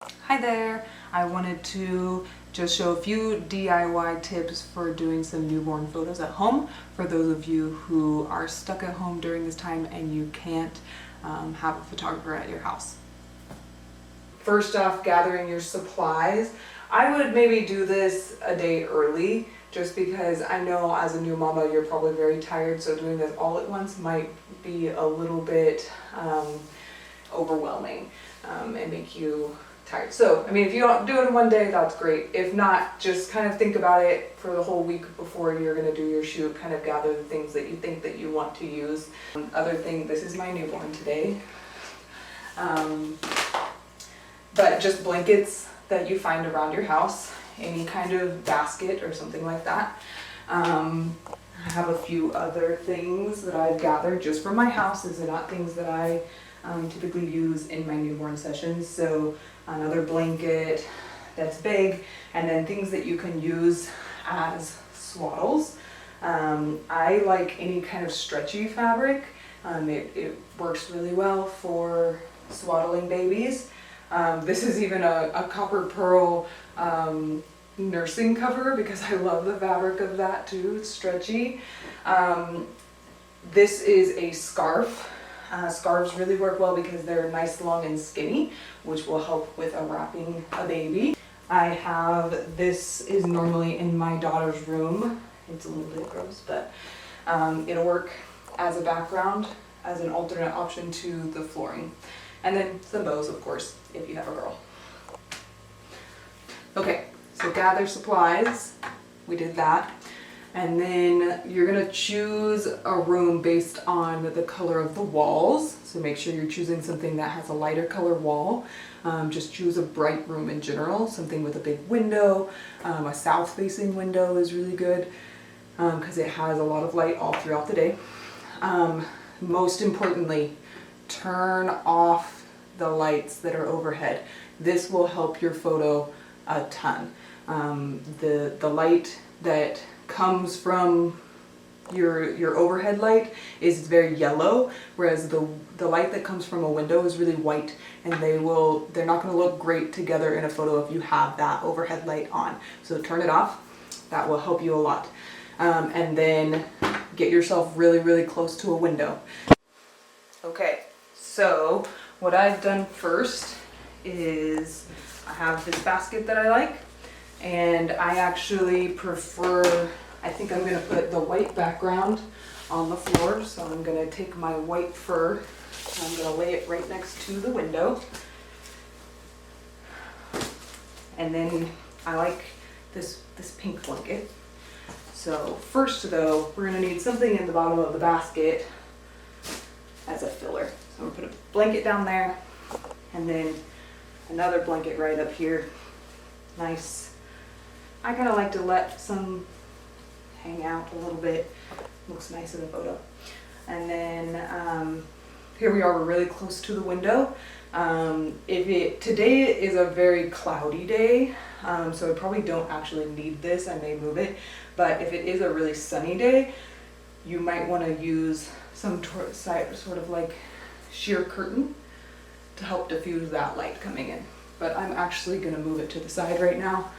Hi there! I wanted to just show a few DIY tips for doing some newborn photos at home for those of you who are stuck at home during this time and you can't have a photographer at your house. First off, gathering your supplies. I would maybe do this a day early just because I know as a new mama you're probably very tired, so doing this all at once might be a little bit overwhelming and make you tired. So, I mean, if you don't do it in one day, that's great. If not, just kind of think about it for the whole week before you're gonna do your shoot, kind of gather the things that you think that you want to use. Other thing, this is my newborn today. But just blankets that you find around your house, any kind of basket or something like that. I have a few other things that I've gathered just from my house. These are not things that I typically use in my newborn sessions. So another blanket that's big, and then things that you can use as swaddles. I like any kind of stretchy fabric. It works really well for swaddling babies. This is even a copper pearl nursing cover because I love the fabric of that too. It's stretchy. This is a scarf. Scarves really work well because they're nice, long, and skinny, which will help with wrapping a baby. I have, this is normally in my daughter's room. It's a little bit gross, but it'll work as a background, as an alternate option to the flooring. And then some bows, of course, if you have a girl. Okay, so gather supplies. We did that. And then you're gonna choose a room based on the color of the walls. So make sure you're choosing something that has a lighter color wall. Just choose a bright room in general, something with a big window. A south facing window is really good because it has a lot of light all throughout the day. Most importantly, turn off the lights that are overhead. This will help your photo a ton. The light that comes from your overhead light is very yellow, whereas the light that comes from a window is really white, and they're not going to look great together in a photo if you have that overhead light on. So turn it off. That will help you a lot. And then get yourself really, really close to a window. Okay, so what I've done first is I have this basket that I like. And I actually prefer, I think I'm gonna put the white background on the floor. So I'm gonna take my white fur and I'm gonna lay it right next to the window. And then I like this pink blanket. So first though, we're gonna need something in the bottom of the basket as a filler. So I'm gonna put a blanket down there and then another blanket right up here. Nice. I kind of like to let some hang out a little bit. Looks nice in the photo. And then here we are, we're really close to the window. Today is a very cloudy day, so I probably don't actually need this. I may move it, but if it is a really sunny day, you might want to use some sort of like sheer curtain to help diffuse that light coming in. But I'm actually going to move it to the side right now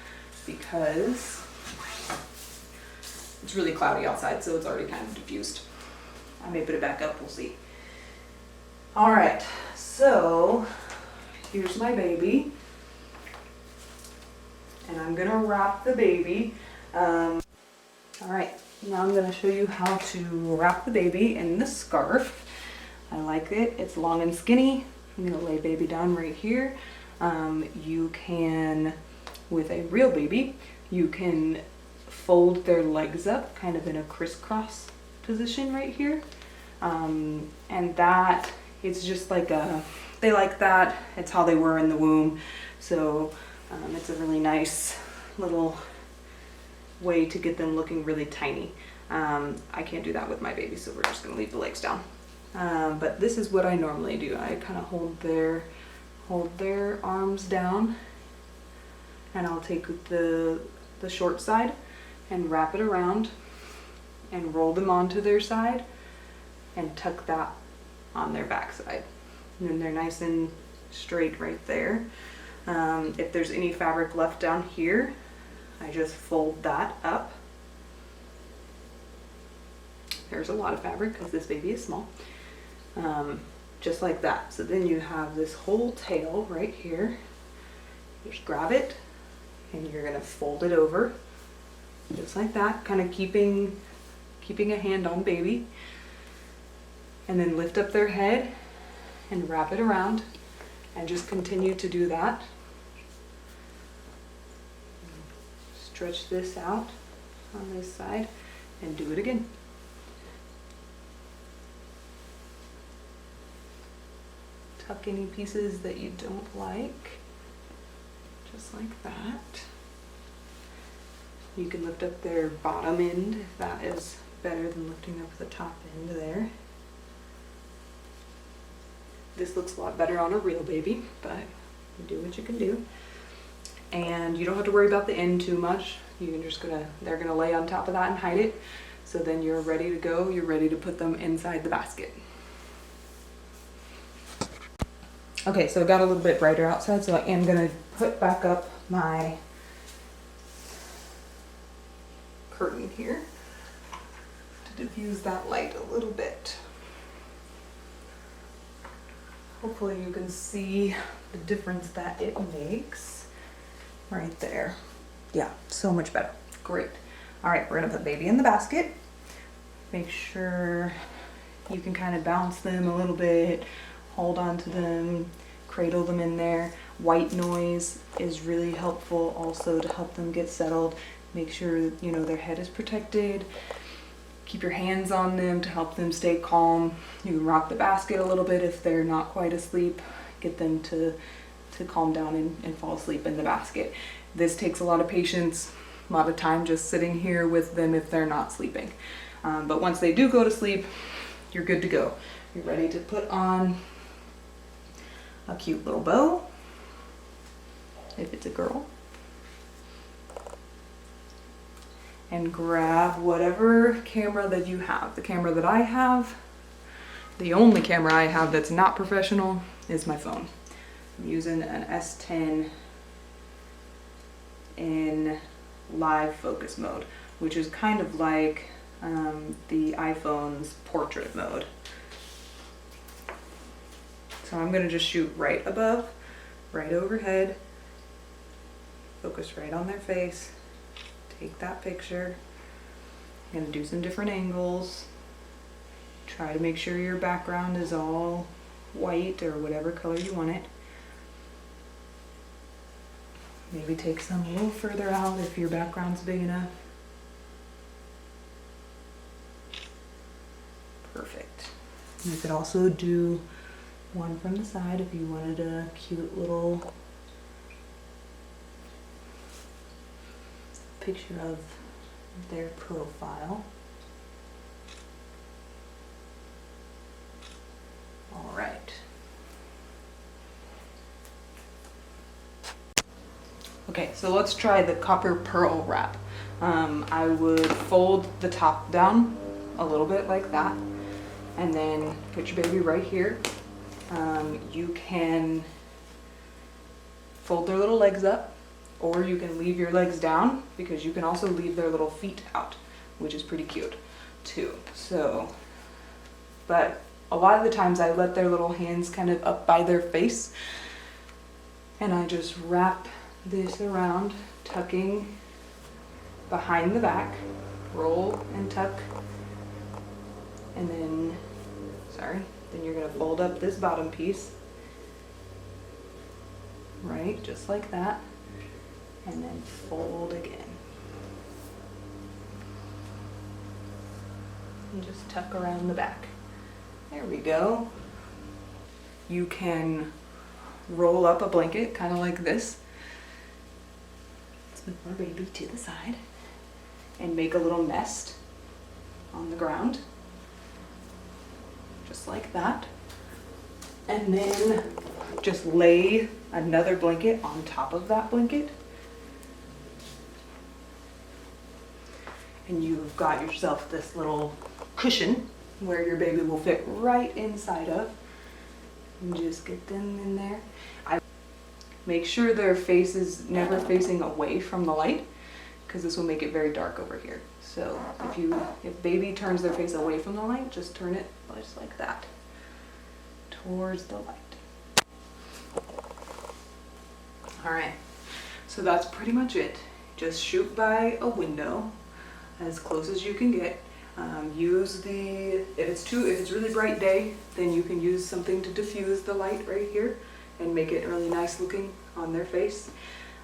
because it's really cloudy outside, so it's already kind of diffused. I may put it back up, we'll see. All right, so here's my baby. And I'm gonna wrap the baby. All right, now I'm gonna show you how to wrap the baby in the scarf. I like it, it's long and skinny. I'm gonna lay baby down right here. You can, with a real baby, you can fold their legs up kind of in a crisscross position right here. And that, it's just like they like that. It's how they were in the womb. So it's a really nice little way to get them looking really tiny. I can't do that with my baby, so we're just gonna leave the legs down. But this is what I normally do. I kind of hold their arms down, and I'll take the short side and wrap it around and roll them onto their side and tuck that on their back side. And then they're nice and straight right there. If there's any fabric left down here, I just fold that up. There's a lot of fabric because this baby is small. Just like that. So then you have this whole tail right here. Just grab it and you're gonna fold it over just like that, kind of keeping a hand on baby, and then lift up their head and wrap it around and just continue to do that. Stretch this out on this side and do it again. Tuck any pieces that you don't like, just like that. You can lift up their bottom end if that is better than lifting up the top end there. This looks a lot better on a real baby, but you do what you can do. And you don't have to worry about the end too much. They're gonna lay on top of that and hide it. So then you're ready to go. You're ready to put them inside the basket. Okay, so it got a little bit brighter outside, so I am gonna put back up my curtain here to diffuse that light a little bit. Hopefully you can see the difference that it makes right there. Yeah, so much better. Great. All right, we're gonna put baby in the basket. Make sure you can kind of bounce them a little bit, hold on to them, cradle them in there. White noise is really helpful also to help them get settled. Make sure, you know, their head is protected. Keep your hands on them to help them stay calm. You can rock the basket a little bit if they're not quite asleep. Get them to calm down and fall asleep in the basket. This takes a lot of patience, a lot of time just sitting here with them if they're not sleeping. But once they do go to sleep, you're good to go. You're ready to put on a cute little bow, if it's a girl. And grab whatever camera that you have. The camera that I have, the only camera I have that's not professional, is my phone. I'm using an S10 in live focus mode, which is kind of like the iPhone's portrait mode. So I'm gonna just shoot right above, right overhead, focus right on their face. Take that picture. I'm gonna do some different angles. Try to make sure your background is all white or whatever color you want it. Maybe take some a little further out if your background's big enough. Perfect. You could also do one from the side if you wanted a cute little picture of their profile. All right. Okay, so let's try the copper pearl wrap. I would fold the top down a little bit like that, and then put your baby right here. You can fold their little legs up, or you can leave your legs down, because you can also leave their little feet out, which is pretty cute too. So, but a lot of the times I let their little hands kind of up by their face, and I just wrap this around, tucking behind the back, roll and tuck, and then, then you're gonna fold up this bottom piece, right, just like that, and then fold again. And just tuck around the back. There we go. You can roll up a blanket, kind of like this. Let's move our baby to the side and make a little nest on the ground, just like that. And then just lay another blanket on top of that blanket. And you've got yourself this little cushion where your baby will fit right inside of. And just get them in there. Make sure their face is never facing away from the light, because this will make it very dark over here. So if baby turns their face away from the light, just turn it just like that, towards the light. All right, so that's pretty much it. Just shoot by a window as close as you can get. If it's really bright day, then you can use something to diffuse the light right here and make it really nice looking on their face.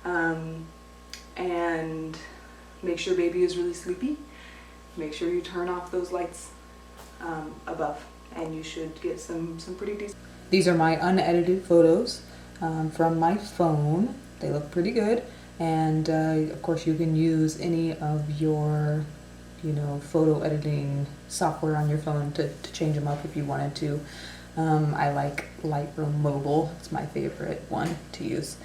And make sure baby is really sleepy. Make sure you turn off those lights above, and you should get some pretty decent. These are my unedited photos from my phone. They look pretty good, and of course you can use any of your photo editing software on your phone to change them up if you wanted to. I like Lightroom Mobile. It's my favorite one to use.